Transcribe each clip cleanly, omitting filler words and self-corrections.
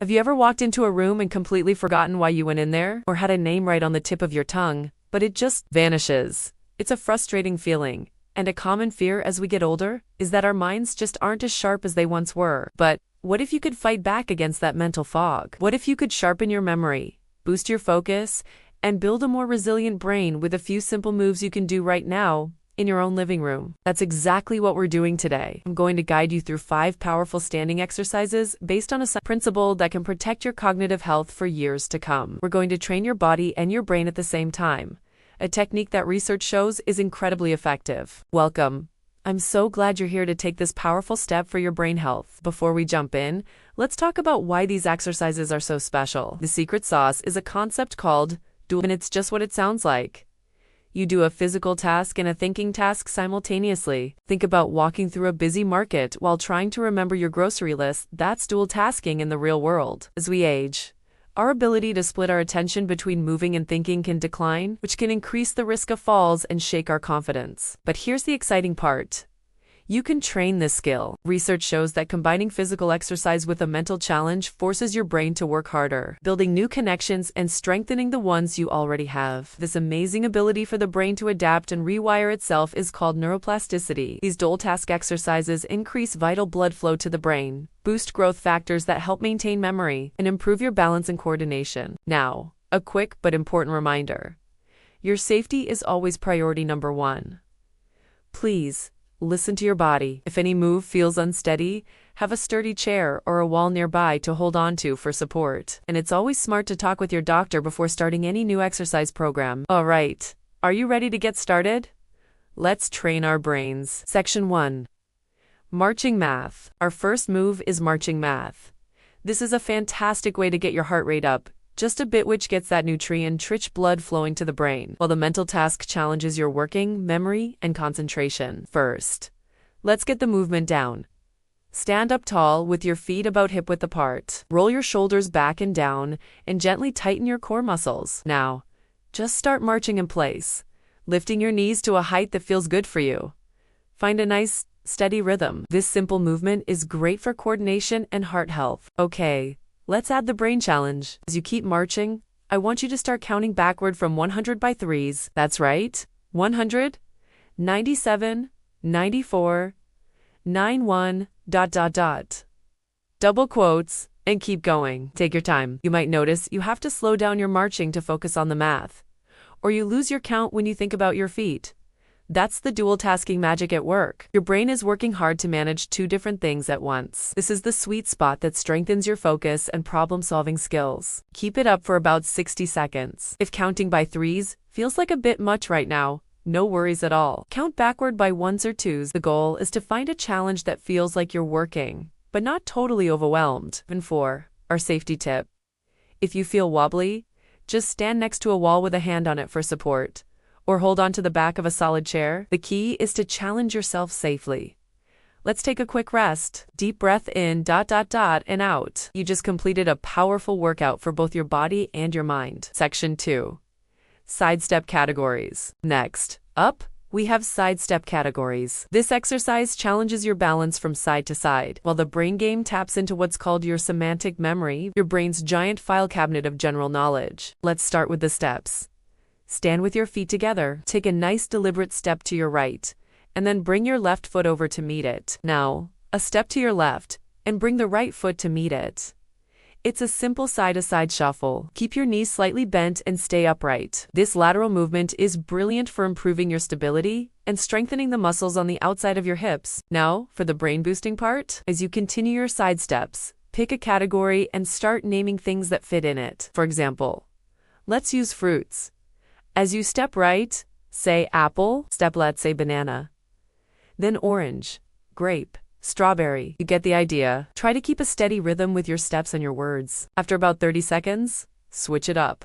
Have you ever walked into a room and completely forgotten why you went in there, or had a name right on the tip of your tongue, but it just vanishes? It's a frustrating feeling, and a common fear as we get older is that our minds just aren't as sharp as they once were. But what if you could fight back against that mental fog? What if you could sharpen your memory, boost your focus, and build a more resilient brain with a few simple moves you can do right now in your own living room? That's exactly what we're doing today. I'm going to guide you through 5 powerful standing exercises based on a principle that can protect your cognitive health for years to come. We're going to train your body and your brain at the same time, a technique that research shows is incredibly effective. Welcome. I'm so glad you're here to take this powerful step for your brain health. Before we jump in, let's talk about why these exercises are so special. The secret sauce is a concept called dual, and it's just what it sounds like. You do a physical task and a thinking task simultaneously. Think about walking through a busy market while trying to remember your grocery list. That's dual tasking in the real world. As we age, our ability to split our attention between moving and thinking can decline, which can increase the risk of falls and shake our confidence. But here's the exciting part. You can train this skill. Research shows that combining physical exercise with a mental challenge forces your brain to work harder, building new connections and strengthening the ones you already have. This amazing ability for the brain to adapt and rewire itself is called neuroplasticity. These dual task exercises increase vital blood flow to the brain, boost growth factors that help maintain memory, and improve your balance and coordination. Now, a quick but important reminder. Your safety is always priority number 1. Please, listen to your body. If any move feels unsteady, have a sturdy chair or a wall nearby to hold on to for support. And it's always smart to talk with your doctor before starting any new exercise program. All right, are you ready to get started? Let's train our brains. Section 1. Marching math. Our first move is marching math. This is a fantastic way to get your heart rate up just a bit, which gets that nutrient-rich blood flowing to the brain, while the mental task challenges your working, memory, and concentration. First, let's get the movement down. Stand up tall with your feet about hip-width apart. Roll your shoulders back and down, and gently tighten your core muscles. Now, just start marching in place, lifting your knees to a height that feels good for you. Find a nice, steady rhythm. This simple movement is great for coordination and heart health. Okay. Let's add the brain challenge. As you keep marching, I want you to start counting backward from 100 by threes. That's right. 100, 97, 94, 91, ... Double quotes, and keep going. Take your time. You might notice you have to slow down your marching to focus on the math, or you lose your count when you think about your feet. That's the dual tasking magic at work. Your brain is working hard to manage 2 different things at once. This is the sweet spot that strengthens your focus and problem-solving skills. Keep it up for about 60 seconds. If counting by threes feels like a bit much right now, no worries at all. Count backward by 1s or 2s. The goal is to find a challenge that feels like you're working, but not totally overwhelmed. And 4, our safety tip. If you feel wobbly, just stand next to a wall with a hand on it for support, or hold on to the back of a solid chair. The key is to challenge yourself safely. Let's take a quick rest. Deep breath in, ... and out. You just completed a powerful workout for both your body and your mind. Section 2. Sidestep categories. Next up, we have sidestep categories. This exercise challenges your balance from side to side, while the brain game taps into what's called your semantic memory, your brain's giant file cabinet of general knowledge. Let's start with the steps. Stand with your feet together. Take a nice deliberate step to your right, and then bring your left foot over to meet it. Now, a step to your left, and bring the right foot to meet it. It's a simple side-to-side shuffle. Keep your knees slightly bent and stay upright. This lateral movement is brilliant for improving your stability and strengthening the muscles on the outside of your hips. Now, for the brain-boosting part, as you continue your side steps, pick a category and start naming things that fit in it. For example, let's use fruits. As you step right, say apple, step left, say banana. Then orange, grape, strawberry. You get the idea. Try to keep a steady rhythm with your steps and your words. After about 30 seconds, switch it up.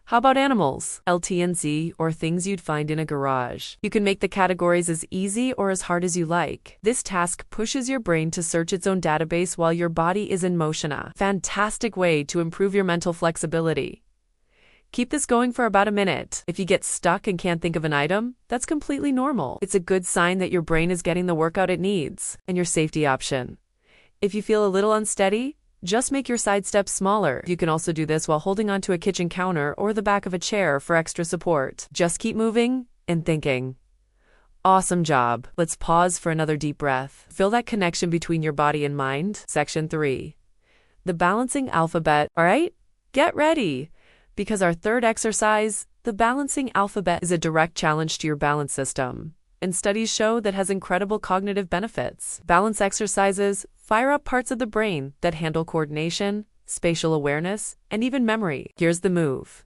How about animals, LT&Z, or things you'd find in a garage? You can make the categories as easy or as hard as you like. This task pushes your brain to search its own database while your body is in motion. A fantastic way to improve your mental flexibility. Keep this going for about a minute. If you get stuck and can't think of an item, that's completely normal. It's a good sign that your brain is getting the workout it needs. And your safety option. If you feel a little unsteady, Just make your side steps smaller. You can also do this while holding onto a kitchen counter or the back of a chair for extra support. Just keep moving and thinking. Awesome job. Let's pause for another deep breath. Feel that connection between your body and mind. Section 3. The balancing alphabet. All right, get ready. Because our third exercise, the balancing alphabet, is a direct challenge to your balance system. And studies show that has incredible cognitive benefits. Balance exercises fire up parts of the brain that handle coordination, spatial awareness, and even memory. Here's the move.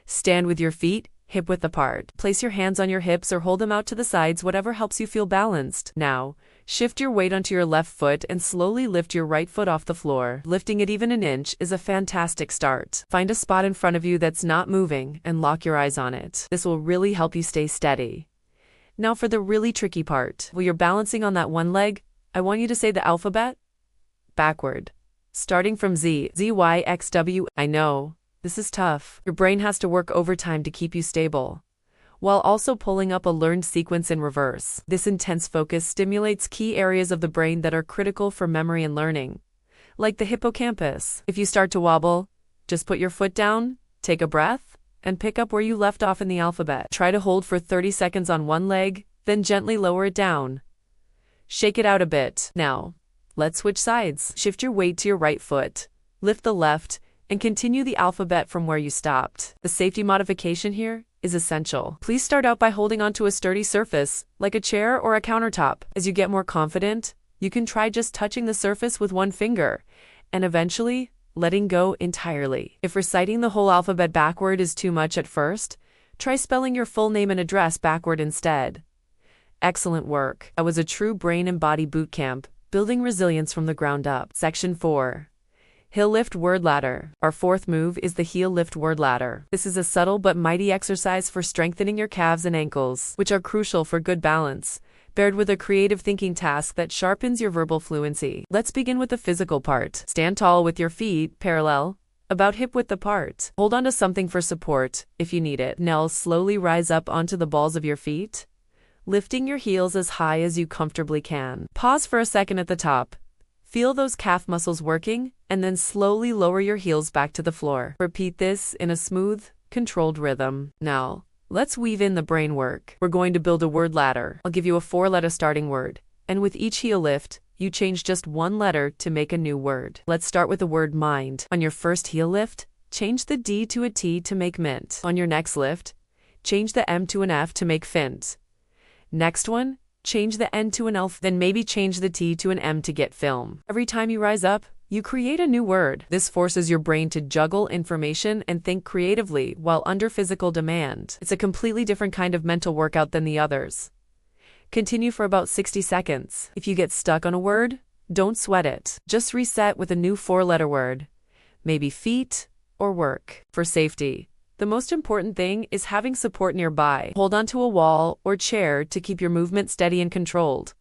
Stand with your feet hip-width apart. Place your hands on your hips or hold them out to the sides, whatever helps you feel balanced. Now, shift your weight onto your left foot and slowly lift your right foot off the floor. Lifting it even an inch is a fantastic start. Find a spot in front of you that's not moving and lock your eyes on it. This will really help you stay steady. Now for the really tricky part. While you're balancing on that one leg, I want you to say the alphabet backward. Starting from Z, Z, Y, X, W. I know, this is tough. Your brain has to work overtime to keep you stable, while also pulling up a learned sequence in reverse. This intense focus stimulates key areas of the brain that are critical for memory and learning, like the hippocampus. If you start to wobble, just put your foot down, take a breath, and pick up where you left off in the alphabet. Try to hold for 30 seconds on one leg, then gently lower it down. Shake it out a bit. Now, let's switch sides. Shift your weight to your right foot, lift the left, and continue the alphabet from where you stopped. The safety modification here is essential. Please start out by holding onto a sturdy surface, like a chair or a countertop. As you get more confident, you can try just touching the surface with one finger, and eventually, letting go entirely. If reciting the whole alphabet backward is too much at first, try spelling your full name and address backward instead. Excellent work. That was a true brain and body boot camp, building resilience from the ground up. Section 4. Heel lift word ladder. Our fourth move is the heel lift word ladder. This is a subtle but mighty exercise for strengthening your calves and ankles, which are crucial for good balance, paired with a creative thinking task that sharpens your verbal fluency. Let's begin with the physical part. Stand tall with your feet parallel, about hip-width apart. Hold onto something for support if you need it. Now slowly rise up onto the balls of your feet, lifting your heels as high as you comfortably can. Pause for a second at the top. Feel those calf muscles working, and then slowly lower your heels back to the floor. Repeat this in a smooth, controlled rhythm. Now, let's weave in the brain work. We're going to build a word ladder. I'll give you a 4-letter starting word, and with each heel lift, you change just one letter to make a new word. Let's start with the word mind. On your first heel lift, change the D to a T to make mint. On your next lift, change the M to an F to make fint. Next one, change the N to an L, then maybe change the T to an M to get film. Every time you rise up, you create a new word. This forces your brain to juggle information and think creatively while under physical demand. It's a completely different kind of mental workout than the others. Continue for about 60 seconds. If you get stuck on a word, don't sweat it. Just reset with a new 4-letter word. Maybe feet or work. For safety, the most important thing is having support nearby. Hold onto a wall or chair to keep your movement steady and controlled.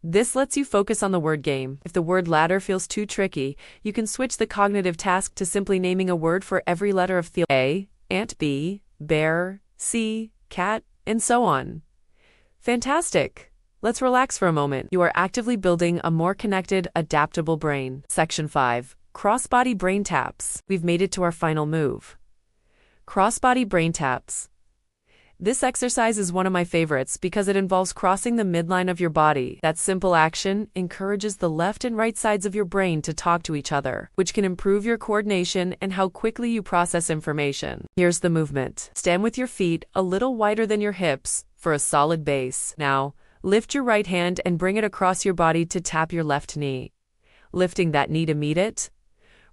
This lets you focus on the word game. If the word ladder feels too tricky, you can switch the cognitive task to simply naming a word for every letter of the A, ant, B, bear, C, cat, and so on. Fantastic! Let's relax for a moment. You are actively building a more connected, adaptable brain. Section 5. Cross-body brain taps. We've made it to our final move. Cross-body brain taps. This exercise is one of my favorites because it involves crossing the midline of your body. That simple action encourages the left and right sides of your brain to talk to each other, which can improve your coordination and how quickly you process information. Here's the movement. Stand with your feet a little wider than your hips for a solid base. Now, lift your right hand and bring it across your body to tap your left knee. Lifting that knee to meet it.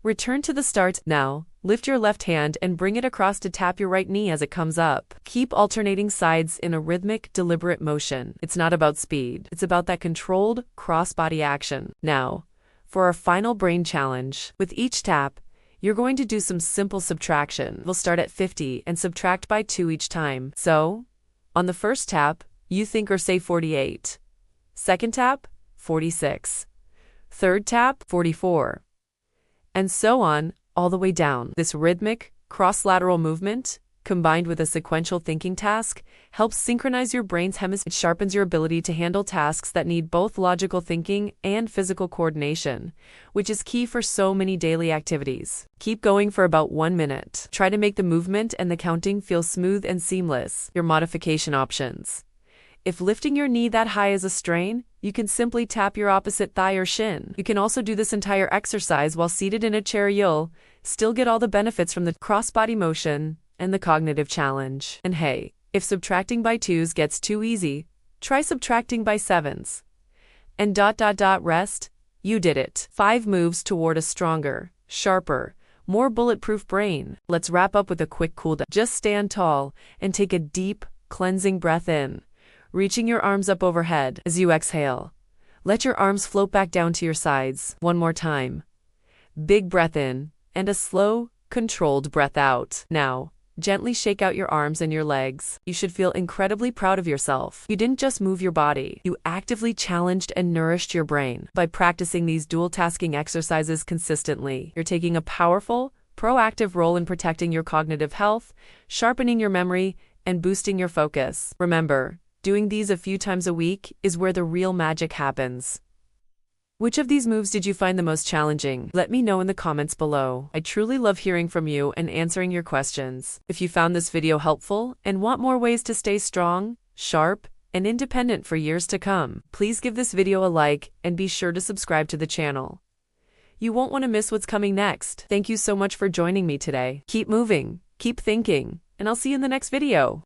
Return to the start. Now, lift your left hand and bring it across to tap your right knee as it comes up. Keep alternating sides in a rhythmic, deliberate motion. It's not about speed. It's about that controlled, cross-body action. Now, for our final brain challenge. With each tap, you're going to do some simple subtraction. We'll start at 50 and subtract by 2 each time. So, on the first tap, you think or say 48. Second tap, 46. Third tap, 44. And so on, all the way down. This rhythmic, cross-lateral movement, combined with a sequential thinking task, helps synchronize your brain's hemispheres. It sharpens your ability to handle tasks that need both logical thinking and physical coordination, which is key for so many daily activities. Keep going for about 1 minute. Try to make the movement and the counting feel smooth and seamless. Your modification options. If lifting your knee that high is a strain, you can simply tap your opposite thigh or shin. You can also do this entire exercise while seated in a chair. You'll still get all the benefits from the cross-body motion and the cognitive challenge. And hey, if subtracting by 2s gets too easy, try subtracting by 7s. And rest, you did it. 5 moves toward a stronger, sharper, more bulletproof brain. Let's wrap up with a quick cool down. Just stand tall and take a deep, cleansing breath in, reaching your arms up overhead. As you exhale, let your arms float back down to your sides. One more time. Big breath in, and a slow, controlled breath out. Now, gently shake out your arms and your legs. You should feel incredibly proud of yourself. You didn't just move your body, you actively challenged and nourished your brain. By practicing these dual-tasking exercises consistently, you're taking a powerful, proactive role in protecting your cognitive health, sharpening your memory, and boosting your focus. Remember, doing these a few times a week is where the real magic happens. Which of these moves did you find the most challenging? Let me know in the comments below. I truly love hearing from you and answering your questions. If you found this video helpful and want more ways to stay strong, sharp, and independent for years to come, please give this video a like and be sure to subscribe to the channel. You won't want to miss what's coming next. Thank you so much for joining me today. Keep moving, keep thinking, and I'll see you in the next video.